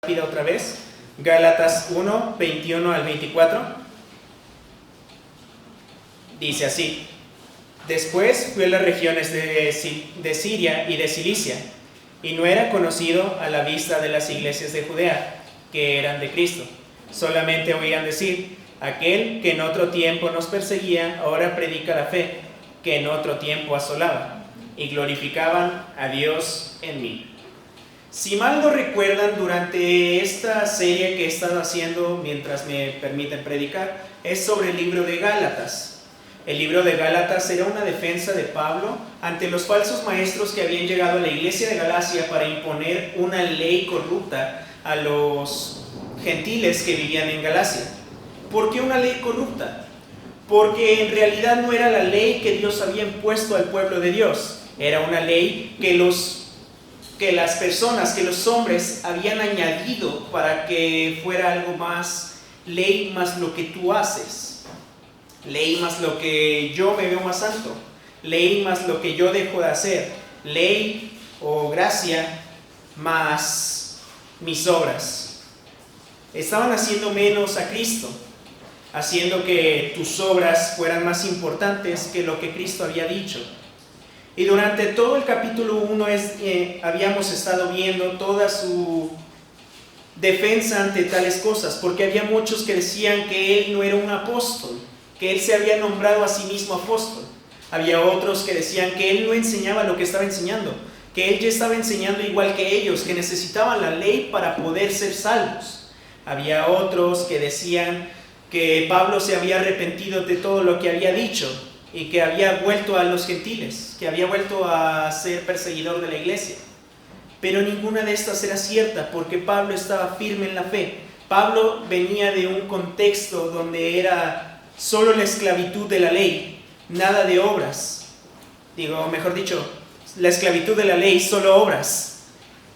rápida otra vez. Gálatas 1, 21 al 24. Dice así: Después fui a las regiones de Siria y de Cilicia, y no era conocido a la vista de las iglesias de Judea, que eran de Cristo. Solamente oían decir: aquel que en otro tiempo nos perseguía, ahora predica la fe, que en otro tiempo asolaba, y glorificaban a Dios en mí. Si mal no recuerdan, durante esta serie que he estado haciendo mientras me permiten predicar, es sobre el libro de Gálatas. El libro de Gálatas era una defensa de Pablo ante los falsos maestros que habían llegado a la iglesia de Galacia para imponer una ley corrupta a los gentiles que vivían en Galacia. ¿Por qué una ley corrupta? Porque en realidad no era la ley que Dios había impuesto al pueblo de Dios. Era una ley que las personas, que los hombres habían añadido para que fuera algo más ley más lo que tú haces, ley más lo que yo me veo más santo, ley más lo que yo dejo de hacer, ley o gracia más mis obras. Estaban haciendo menos a Cristo, haciendo que tus obras fueran más importantes que lo que Cristo había dicho. Y durante todo el capítulo 1 habíamos estado viendo toda su defensa ante tales cosas, porque había muchos que decían que él no era un apóstol, que él se había nombrado a sí mismo apóstol. Había otros que decían que él no enseñaba lo que estaba enseñando, que él ya estaba enseñando igual que ellos, que necesitaban la ley para poder ser salvos. Había otros que decían que Pablo se había arrepentido de todo lo que había dicho y que había vuelto a los gentiles, que había vuelto a ser perseguidor de la iglesia. Pero ninguna de estas era cierta, porque Pablo estaba firme en la fe. Pablo venía de un contexto donde era solo la esclavitud de la ley, nada de obras. Mejor dicho, la esclavitud de la ley, solo obras.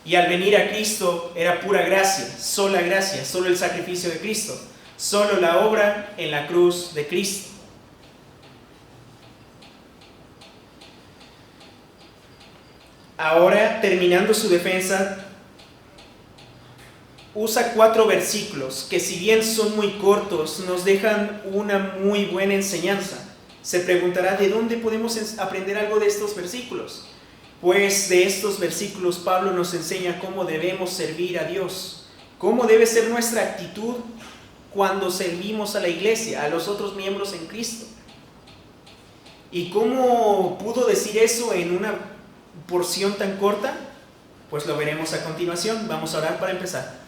Y al venir a Cristo era pura gracia, solo el sacrificio de Cristo, solo la obra en la cruz de Cristo. Ahora, terminando su defensa, usa 4 versículos que, si bien son muy cortos, nos dejan una muy buena enseñanza. Se preguntará, ¿de dónde podemos aprender algo de estos versículos? Pues de estos versículos Pablo nos enseña cómo debemos servir a Dios, cómo debe ser nuestra actitud cuando servimos a la iglesia, a los otros miembros en Cristo. ¿Y cómo pudo decir eso en una porción tan corta? Pues lo veremos a continuación. Vamos a orar para empezar.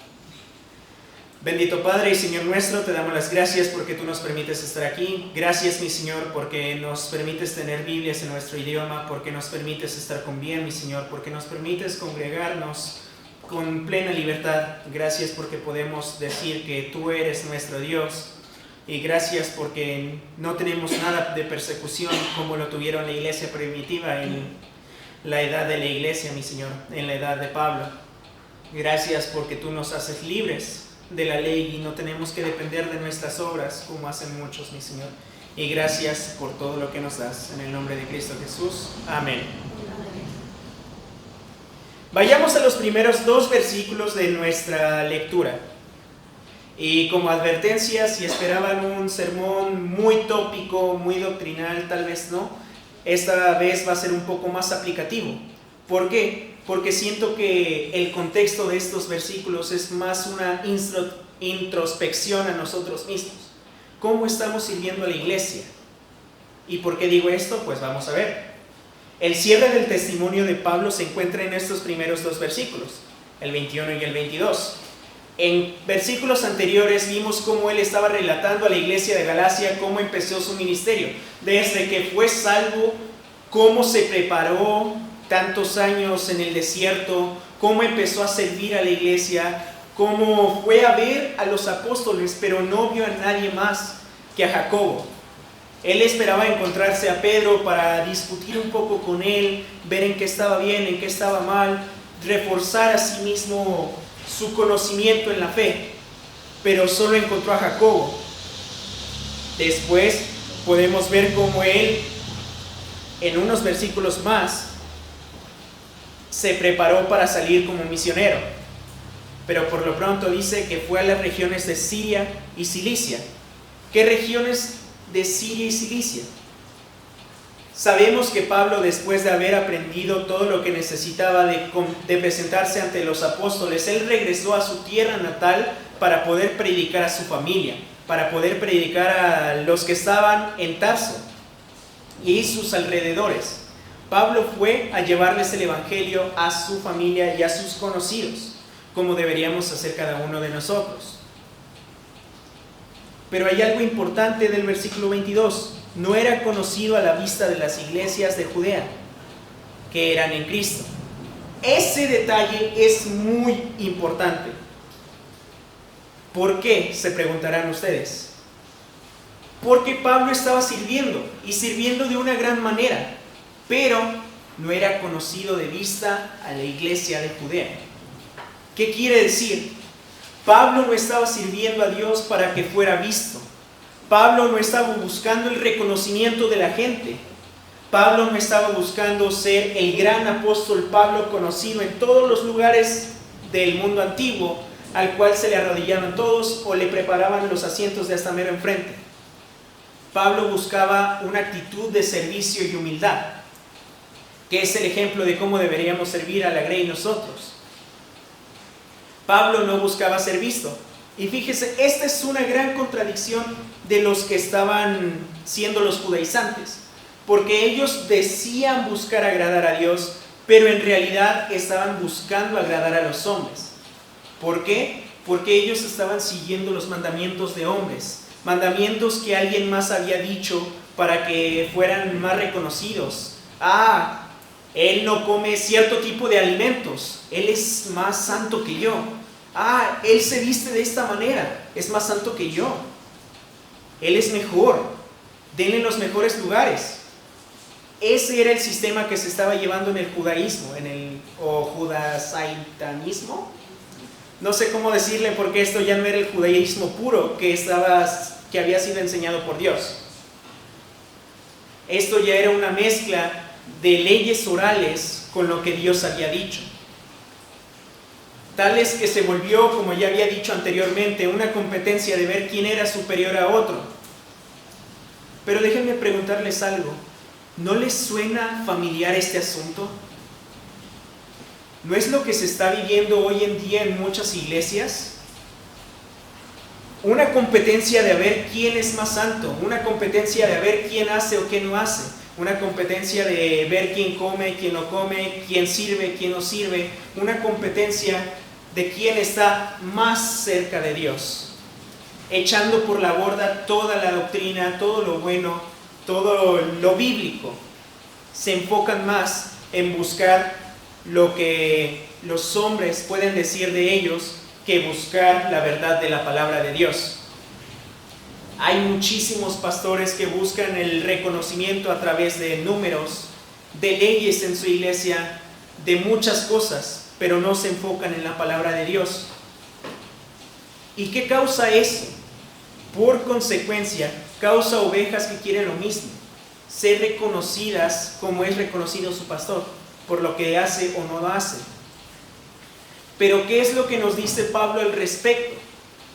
Bendito Padre y Señor nuestro, te damos las gracias porque tú nos permites estar aquí. Gracias, mi Señor, porque nos permites tener Biblias en nuestro idioma, porque nos permites estar con bien, mi Señor, porque nos permites congregarnos con plena libertad. Gracias porque podemos decir que tú eres nuestro Dios. Y gracias porque no tenemos nada de persecución como lo tuvieron la iglesia primitiva en la edad de la iglesia, mi Señor, en la edad de Pablo. Gracias porque tú nos haces libres de la ley y no tenemos que depender de nuestras obras como hacen muchos, mi Señor. Y gracias por todo lo que nos das, en el nombre de Cristo Jesús. Amén. Vayamos a los primeros 2 versículos de nuestra lectura. Y como advertencia, si esperaban un sermón muy tópico, muy doctrinal, tal vez no. Esta vez va a ser un poco más aplicativo. ¿Por qué? Porque siento que el contexto de estos versículos es más una introspección a nosotros mismos. ¿Cómo estamos sirviendo a la iglesia? ¿Y por qué digo esto? Pues vamos a ver. El cierre del testimonio de Pablo se encuentra en estos primeros 2 versículos, el 21 y el 22. En versículos anteriores vimos cómo él estaba relatando a la iglesia de Galacia cómo empezó su ministerio, desde que fue salvo, cómo se preparó tantos años en el desierto, cómo empezó a servir a la iglesia, cómo fue a ver a los apóstoles, pero no vio a nadie más que a Jacobo. Él esperaba encontrarse a Pedro para discutir un poco con él, ver en qué estaba bien, en qué estaba mal, reforzar a sí mismo su conocimiento en la fe, pero solo encontró a Jacobo. Después podemos ver cómo él, en unos versículos más, se preparó para salir como misionero. pero por lo pronto dice que fue a las regiones de Siria y Cilicia. ¿Qué regiones de Siria y Cilicia? Sabemos que Pablo, después de haber aprendido todo lo que necesitaba de presentarse ante los apóstoles, él regresó a su tierra natal para poder predicar a su familia, para poder predicar a los que estaban en Tarso y sus alrededores. Pablo fue a llevarles el evangelio a su familia y a sus conocidos, como deberíamos hacer cada uno de nosotros. Pero hay algo importante del versículo 22. No era conocido a la vista de las iglesias de Judea, que eran en Cristo. Ese detalle es muy importante. ¿Por qué? Se preguntarán ustedes. Porque Pablo estaba sirviendo, y sirviendo de una gran manera, pero no era conocido de vista a la iglesia de Judea. ¿Qué quiere decir? Pablo no estaba sirviendo a Dios para que fuera visto. Pablo no estaba buscando el reconocimiento de la gente. Pablo no estaba buscando ser el gran apóstol Pablo, conocido en todos los lugares del mundo antiguo, al cual se le arrodillaban todos o le preparaban los asientos de hasta mero enfrente. Pablo buscaba una actitud de servicio y humildad, que es el ejemplo de cómo deberíamos servir a la Grey nosotros. Pablo no buscaba ser visto. Y fíjese, esta es una gran contradicción de los que estaban siendo los judaizantes, porque ellos decían buscar agradar a Dios, pero en realidad estaban buscando agradar a los hombres. ¿Por qué? Porque ellos estaban siguiendo los mandamientos de hombres, mandamientos que alguien más había dicho para que fueran más reconocidos. Él no come cierto tipo de alimentos, él es más santo que yo. Él se viste de esta manera, es más santo que yo. Él es mejor, denle los mejores lugares. Ese era el sistema que se estaba llevando en el judaísmo, o judaizantanismo. No sé cómo decirle, porque esto ya no era el judaísmo puro que había sido enseñado por Dios. Esto ya era una mezcla de leyes orales con lo que Dios había dicho. Tal es que se volvió, como ya había dicho anteriormente, una competencia de ver quién era superior a otro. Pero déjenme preguntarles algo. ¿No les suena familiar este asunto? ¿No es lo que se está viviendo hoy en día en muchas iglesias? Una competencia de ver quién es más santo, una competencia de ver quién hace o quién no hace, una competencia de ver quién come, quién no come, quién sirve, quién no sirve, una competencia de quién está más cerca de Dios, echando por la borda toda la doctrina, todo lo bueno, todo lo bíblico. Se enfocan más en buscar lo que los hombres pueden decir de ellos que buscar la verdad de la palabra de Dios. Hay muchísimos pastores que buscan el reconocimiento a través de números, de leyes en su iglesia, de muchas cosas, pero no se enfocan en la palabra de Dios. ¿Y qué causa eso? Por consecuencia, causa ovejas que quieren lo mismo, ser reconocidas como es reconocido su pastor, por lo que hace o no hace. Pero ¿qué es lo que nos dice Pablo al respecto?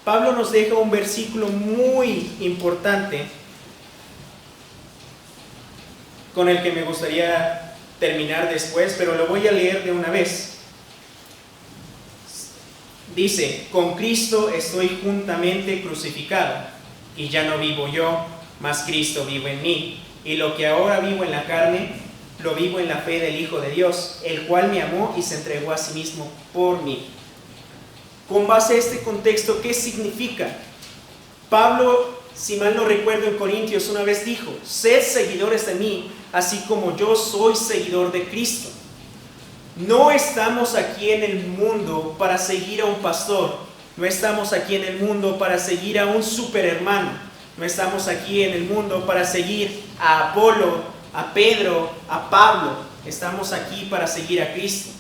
Pablo nos deja un versículo muy importante con el que me gustaría terminar después, pero lo voy a leer de una vez. Dice: con Cristo estoy juntamente crucificado, y ya no vivo yo, mas Cristo vive en mí. Y lo que ahora vivo en la carne, lo vivo en la fe del Hijo de Dios, el cual me amó y se entregó a sí mismo por mí. Con base a este contexto, ¿qué significa? Pablo, si mal no recuerdo, en Corintios una vez dijo: sed seguidores de mí, así como yo soy seguidor de Cristo. No estamos aquí en el mundo para seguir a un pastor, no estamos aquí en el mundo para seguir a un superhermano, no estamos aquí en el mundo para seguir a Apolo, a Pedro, a Pablo. Estamos aquí para seguir a Cristo.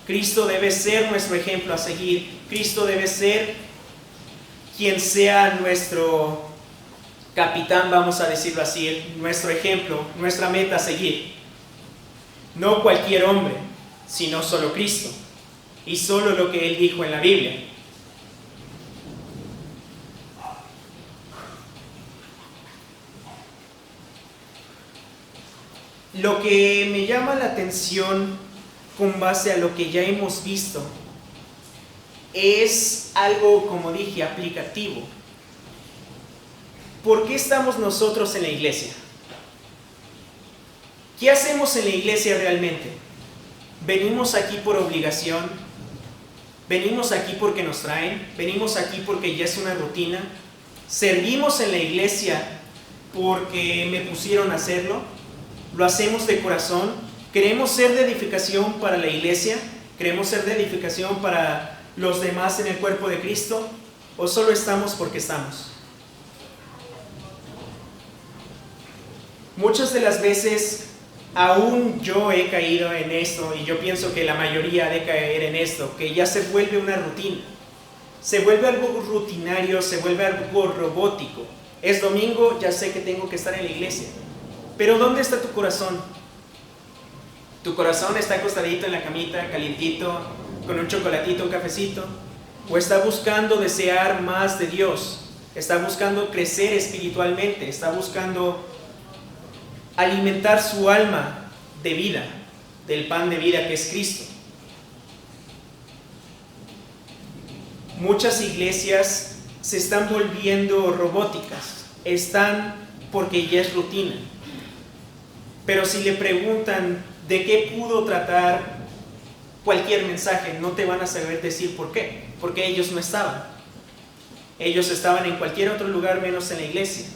Cristo debe ser nuestro ejemplo a seguir. Cristo debe ser quien sea nuestro capitán, vamos a decirlo así, nuestro ejemplo, nuestra meta a seguir. No cualquier hombre, sino solo Cristo, y solo lo que Él dijo en la Biblia. Lo que me llama la atención con base a lo que ya hemos visto es algo, como dije, aplicativo. ¿Por qué estamos nosotros en la iglesia? ¿Qué hacemos en la iglesia realmente? ¿Venimos aquí por obligación? ¿Venimos aquí porque nos traen? ¿Venimos aquí porque ya es una rutina? ¿Servimos en la iglesia porque me pusieron a hacerlo? ¿Lo hacemos de corazón? ¿Queremos ser de edificación para la iglesia? ¿Queremos ser de edificación para los demás en el cuerpo de Cristo? ¿O solo estamos porque estamos? Muchas de las veces, aún yo he caído en esto, y yo pienso que la mayoría ha de caer en esto, que ya se vuelve una rutina. Se vuelve algo rutinario, se vuelve algo robótico. Es domingo, ya sé que tengo que estar en la iglesia. Pero ¿dónde está tu corazón? ¿Tu corazón está acostadito en la camita, calientito, con un chocolatito, un cafecito? ¿O está buscando desear más de Dios? ¿Está buscando crecer espiritualmente? ¿Está buscando alimentar su alma de vida, del pan de vida que es Cristo? Muchas iglesias se están volviendo robóticas, están porque ya es rutina. Pero si le preguntan de qué pudo tratar cualquier mensaje, no te van a saber decir por qué, porque ellos no estaban. Ellos estaban en cualquier otro lugar menos en la iglesia.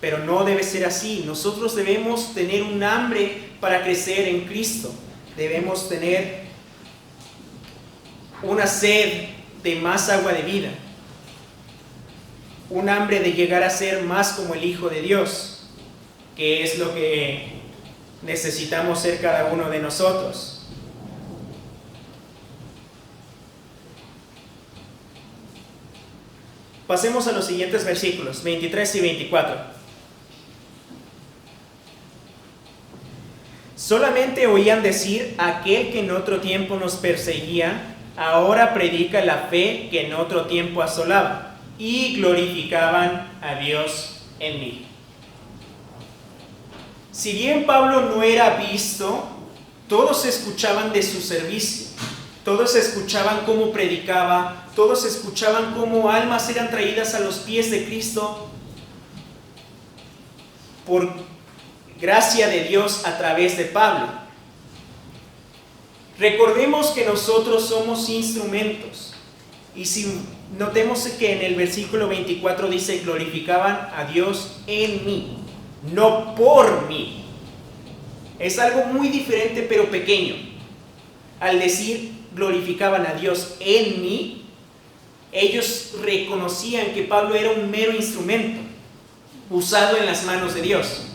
Pero no debe ser así. Nosotros debemos tener un hambre para crecer en Cristo. Debemos tener una sed de más agua de vida. Un hambre de llegar a ser más como el Hijo de Dios, que es lo que necesitamos ser cada uno de nosotros. Pasemos a los siguientes versículos, 23 y 24. Solamente oían decir: aquel que en otro tiempo nos perseguía, ahora predica la fe que en otro tiempo asolaba, y glorificaban a Dios en mí. Si bien Pablo no era visto, todos escuchaban de su servicio, todos escuchaban cómo predicaba, todos escuchaban cómo almas eran traídas a los pies de Cristo por gracia de Dios a través de Pablo. Recordemos que nosotros somos instrumentos. Y si notemos que en el versículo 24 dice: glorificaban a Dios en mí, no por mí. Es algo muy diferente pero pequeño. Al decir glorificaban a Dios en mí, ellos reconocían que Pablo era un mero instrumento usado en las manos de Dios.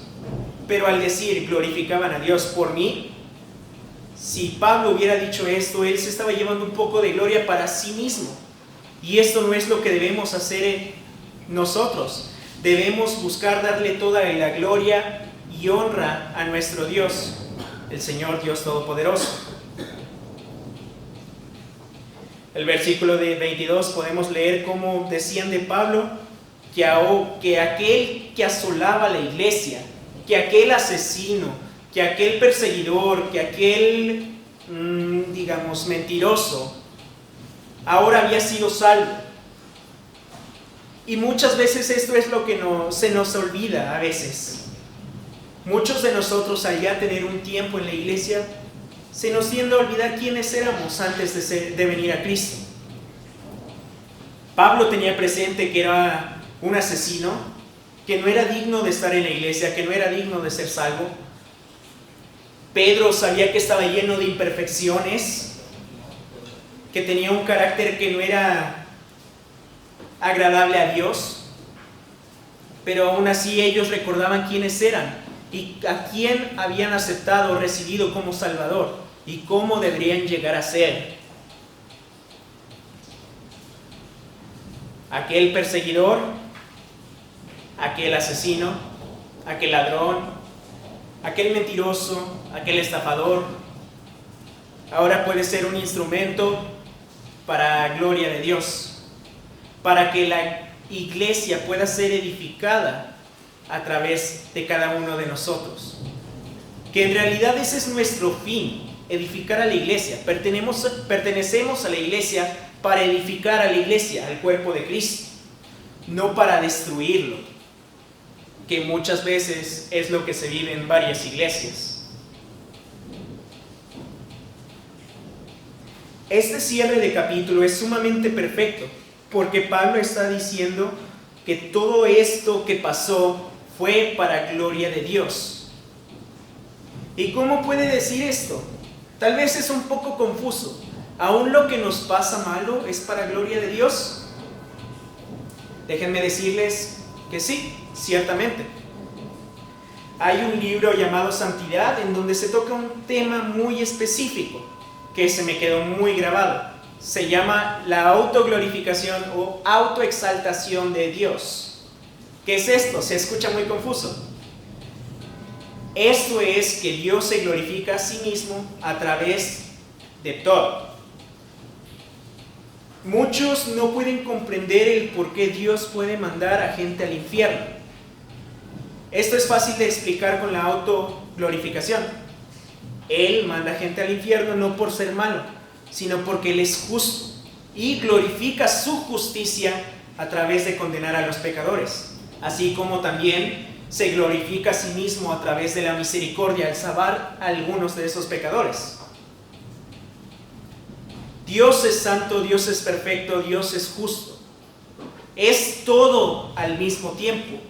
Pero al decir glorificaban a Dios por mí, si Pablo hubiera dicho esto, él se estaba llevando un poco de gloria para sí mismo. Y esto no es lo que debemos hacer nosotros. Debemos buscar darle toda la gloria y honra a nuestro Dios, el Señor Dios Todopoderoso. El versículo de 22 podemos leer cómo decían de Pablo que aquel que asolaba la iglesia, que aquel asesino, que aquel perseguidor, que aquel, mentiroso, ahora había sido salvo. Y muchas veces esto es lo que se nos olvida a veces. Muchos de nosotros, al ya tener un tiempo en la iglesia, se nos tiende a olvidar quiénes éramos antes de venir a Cristo. Pablo tenía presente que era un asesino, que no era digno de estar en la iglesia, que no era digno de ser salvo. Pedro sabía que estaba lleno de imperfecciones, que tenía un carácter que no era agradable a Dios, pero aún así ellos recordaban quiénes eran y a quién habían aceptado o recibido como Salvador y cómo deberían llegar a ser. Aquel perseguidor, aquel asesino, aquel ladrón, aquel mentiroso, aquel estafador, ahora puede ser un instrumento para la gloria de Dios, para que la iglesia pueda ser edificada a través de cada uno de nosotros. que en realidad ese es nuestro fin, edificar a la iglesia. Pertenecemos a la iglesia para edificar a la iglesia, al cuerpo de Cristo, no para destruirlo, que muchas veces es lo que se vive en varias iglesias. Este cierre de capítulo es sumamente perfecto, porque Pablo está diciendo que todo esto que pasó fue para gloria de Dios. ¿Y cómo puede decir esto? Tal vez es un poco confuso. ¿Aún lo que nos pasa malo es para gloria de Dios? Déjenme decirles que sí, ciertamente. Hay un libro llamado Santidad en donde se toca un tema muy específico que se me quedó muy grabado. Se llama la autoglorificación o autoexaltación de Dios. ¿Qué es esto? Se escucha muy confuso. Esto es que Dios se glorifica a sí mismo a través de todo. Muchos no pueden comprender el por qué Dios puede mandar a gente al infierno. Esto es fácil de explicar con la autoglorificación. Él manda gente al infierno no por ser malo, sino porque Él es justo y glorifica su justicia a través de condenar a los pecadores, así como también se glorifica a sí mismo a través de la misericordia al salvar a algunos de esos pecadores. Dios es santo, Dios es perfecto, Dios es justo. Es todo al mismo tiempo.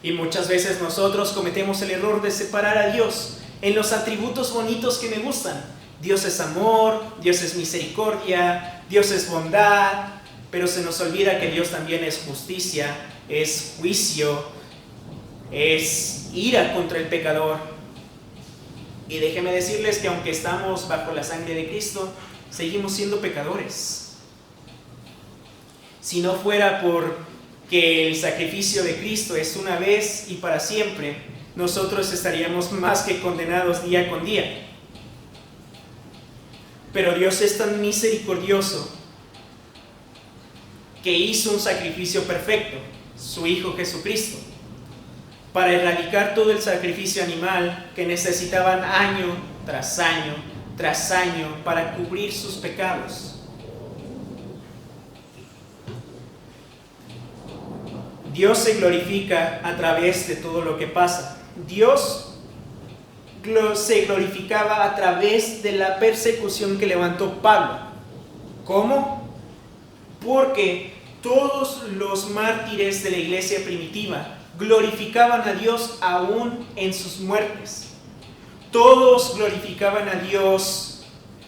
Y muchas veces nosotros cometemos el error de separar a Dios en los atributos bonitos que me gustan. Dios es amor, Dios es misericordia, Dios es bondad, pero se nos olvida que Dios también es justicia, es juicio, es ira contra el pecador. Y déjenme decirles que aunque estamos bajo la sangre de Cristo, seguimos siendo pecadores. Si no fuera por que el sacrificio de Cristo es una vez y para siempre, nosotros estaríamos más que condenados día con día. Pero Dios es tan misericordioso que hizo un sacrificio perfecto, su Hijo Jesucristo, para erradicar todo el sacrificio animal que necesitaban año tras año tras año para cubrir sus pecados. Dios se glorifica a través de todo lo que pasa. Dios se glorificaba a través de la persecución que levantó Pablo. ¿Cómo? Porque todos los mártires de la iglesia primitiva glorificaban a Dios aún en sus muertes. Todos glorificaban a Dios.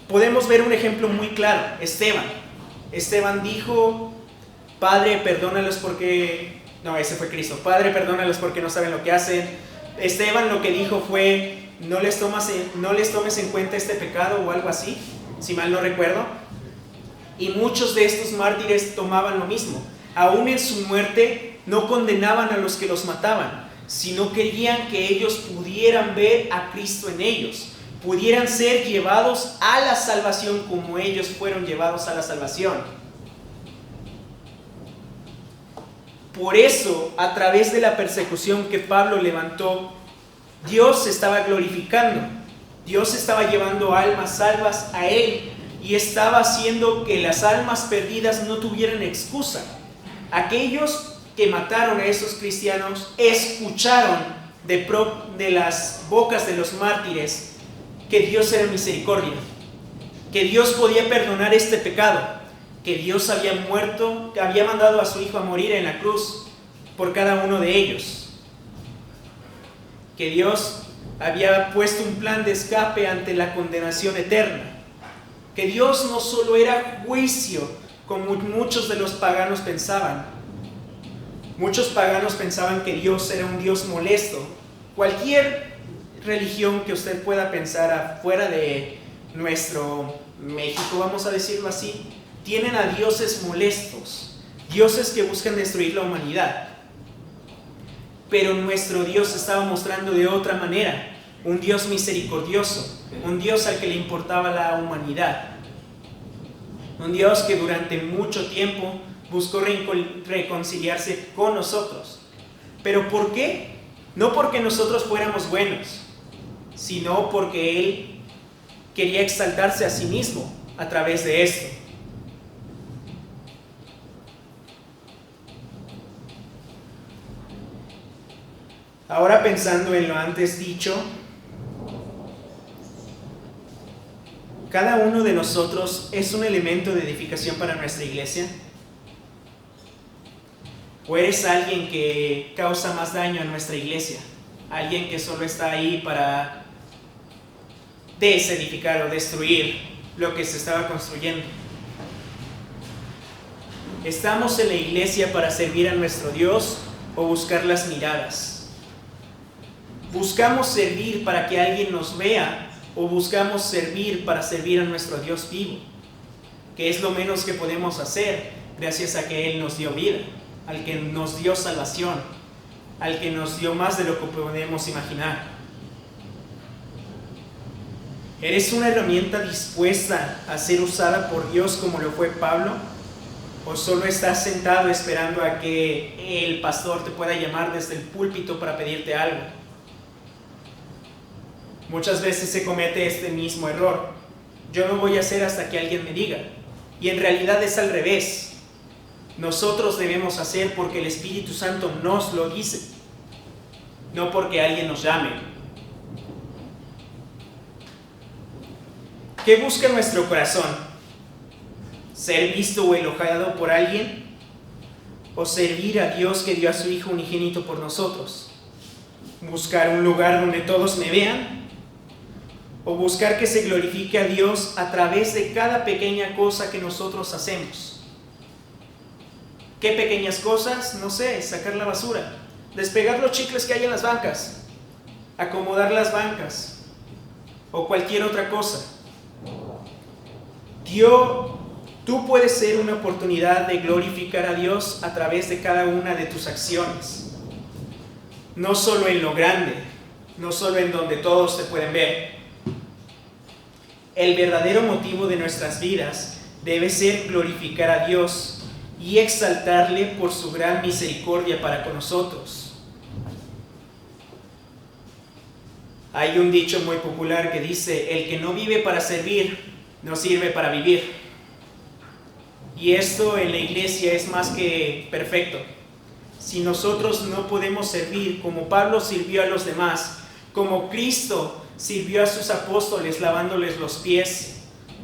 Podemos ver un ejemplo muy claro. Esteban dijo: Padre, perdónalos porque... No, ese fue Cristo. Padre, perdónalos porque no saben lo que hacen. Esteban lo que dijo fue: no les tomes en cuenta este pecado o algo así, si mal no recuerdo. Y muchos de estos mártires tomaban lo mismo. Aún en su muerte no condenaban a los que los mataban, sino querían que ellos pudieran ver a Cristo en ellos, pudieran ser llevados a la salvación como ellos fueron llevados a la salvación. Por eso, a través de la persecución que Pablo levantó, Dios se estaba glorificando. Dios estaba llevando almas salvas a Él y estaba haciendo que las almas perdidas no tuvieran excusa. Aquellos que mataron a esos cristianos escucharon de las bocas de los mártires que Dios era misericordia, que Dios podía perdonar este pecado, que Dios había muerto, que había mandado a su Hijo a morir en la cruz por cada uno de ellos, que Dios había puesto un plan de escape ante la condenación eterna, que Dios no solo era juicio, como muchos de los paganos pensaban. Muchos paganos pensaban que Dios era un Dios molesto. Cualquier religión que usted pueda pensar afuera de nuestro México, vamos a decirlo así, tienen a dioses molestos, dioses que buscan destruir la humanidad. Pero nuestro Dios estaba mostrando de otra manera, un Dios misericordioso, un Dios al que le importaba la humanidad, un Dios que durante mucho tiempo buscó reconciliarse con nosotros. ¿Pero por qué? No porque nosotros fuéramos buenos, sino porque él quería exaltarse a sí mismo a través de esto. Ahora pensando en lo antes dicho, cada uno de nosotros es un elemento de edificación para nuestra iglesia. ¿O eres alguien que causa más daño a nuestra iglesia? Alguien que solo está ahí para desedificar o destruir lo que se estaba construyendo. ¿Estamos en la iglesia para servir a nuestro Dios o buscar las miradas? ¿Buscamos servir para que alguien nos vea o buscamos servir para servir a nuestro Dios vivo? Que es lo menos que podemos hacer gracias a que Él nos dio vida, al que nos dio salvación, al que nos dio más de lo que podemos imaginar. ¿Eres una herramienta dispuesta a ser usada por Dios como lo fue Pablo? ¿O solo estás sentado esperando a que el pastor te pueda llamar desde el púlpito para pedirte algo? Muchas veces se comete este mismo error. Yo lo voy a hacer hasta que alguien me diga. Y en realidad es al revés. Nosotros debemos hacer porque el Espíritu Santo nos lo dice, no porque alguien nos llame. ¿Qué busca nuestro corazón? ¿Ser visto o elogiado por alguien? ¿O servir a Dios que dio a su Hijo unigénito por nosotros? ¿Buscar un lugar donde todos me vean? ¿O buscar que se glorifique a Dios a través de cada pequeña cosa que nosotros hacemos? ¿Qué pequeñas cosas? No sé, sacar la basura, despegar los chicles que hay en las bancas, acomodar las bancas o cualquier otra cosa. Tú puedes ser una oportunidad de glorificar a Dios a través de cada una de tus acciones. No solo en lo grande, no solo en donde todos te pueden ver. El verdadero motivo de nuestras vidas debe ser glorificar a Dios y exaltarle por su gran misericordia para con nosotros. Hay un dicho muy popular que dice: el que no vive para servir, no sirve para vivir. Y esto en la iglesia es más que perfecto. Si nosotros no podemos servir como Pablo sirvió a los demás, como Cristo sirvió a sus apóstoles lavándoles los pies,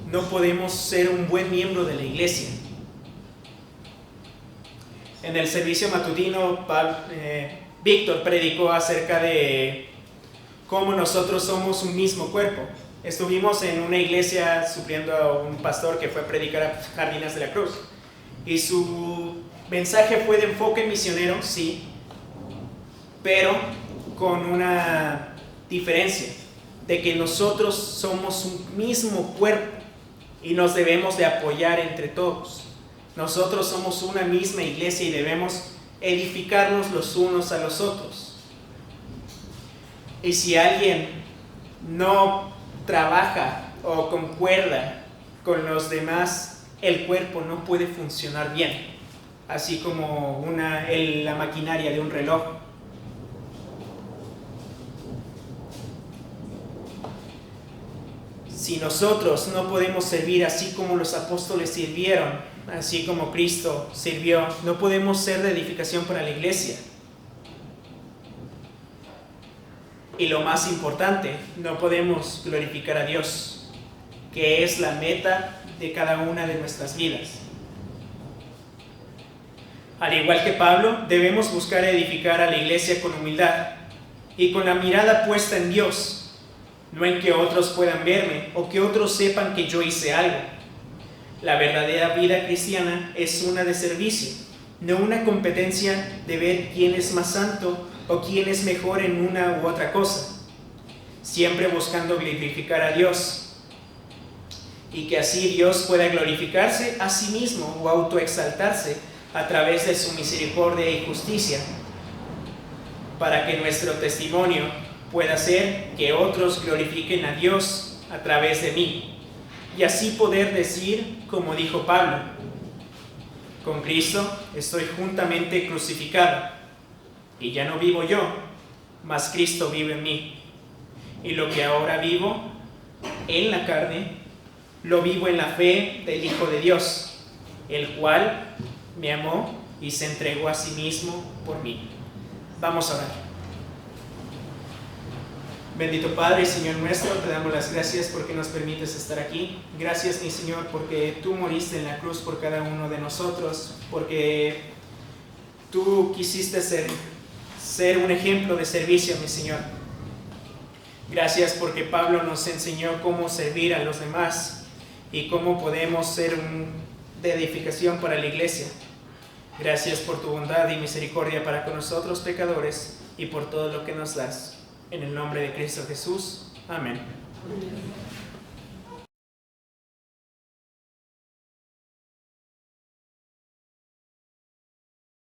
no podemos ser un buen miembro de la iglesia. En el servicio matutino, Víctor predicó acerca de cómo nosotros somos un mismo cuerpo. Estuvimos en una iglesia supliendo a un pastor que fue a predicar a Jardines de la Cruz. Y su mensaje fue de enfoque misionero, sí, pero con una diferencia, de que nosotros somos un mismo cuerpo y nos debemos de apoyar entre todos. Nosotros somos una misma iglesia y debemos edificarnos los unos a los otros. Y si alguien no trabaja o concuerda con los demás, el cuerpo no puede funcionar bien, así como la maquinaria de un reloj. Si nosotros no podemos servir así como los apóstoles sirvieron, así como Cristo sirvió, no podemos ser de edificación para la iglesia. Y lo más importante, no podemos glorificar a Dios, que es la meta de cada una de nuestras vidas. Al igual que Pablo, debemos buscar edificar a la iglesia con humildad y con la mirada puesta en Dios, no en que otros puedan verme o que otros sepan que yo hice algo. La verdadera vida cristiana es una de servicio, no una competencia de ver quién es más santo o quién es mejor en una u otra cosa, siempre buscando glorificar a Dios y que así Dios pueda glorificarse a sí mismo o autoexaltarse a través de su misericordia y justicia, para que nuestro testimonio pueda ser que otros glorifiquen a Dios a través de mí, y así poder decir, como dijo Pablo: con Cristo estoy juntamente crucificado, y ya no vivo yo, mas Cristo vive en mí. y lo que ahora vivo en la carne, lo vivo en la fe del Hijo de Dios, el cual me amó y se entregó a sí mismo por mí. Vamos a orar. Bendito Padre y Señor nuestro, te damos las gracias porque nos permites estar aquí. Gracias, mi Señor, porque tú moriste en la cruz por cada uno de nosotros, porque tú quisiste ser un ejemplo de servicio, mi Señor. Gracias porque Pablo nos enseñó cómo servir a los demás y cómo podemos ser de edificación para la iglesia. Gracias por tu bondad y misericordia para con nosotros pecadores y por todo lo que nos das. En el nombre de Cristo Jesús. Amén.